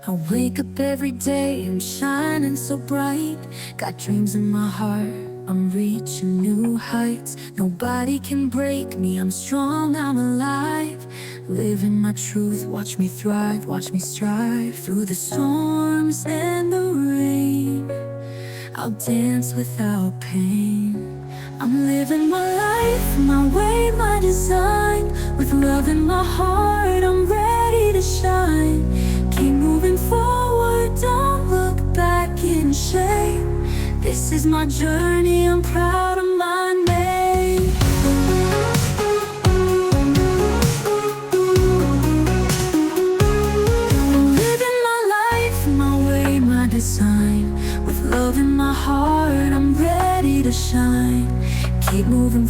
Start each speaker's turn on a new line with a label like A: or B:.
A: I wake up every day and shining so bright. Got dreams in my heart, I'm reaching new heights. Nobody can break me, I'm strong, I'm alive. Living my truth, watch me thrive, watch me strive. Through the storms and the rain, I'll dance without pain. I'm living my life, my way, my design. With love in my heart, I'm ready to shine. Keep moving forward, don't look back in shame. This is my journey, I'm proud of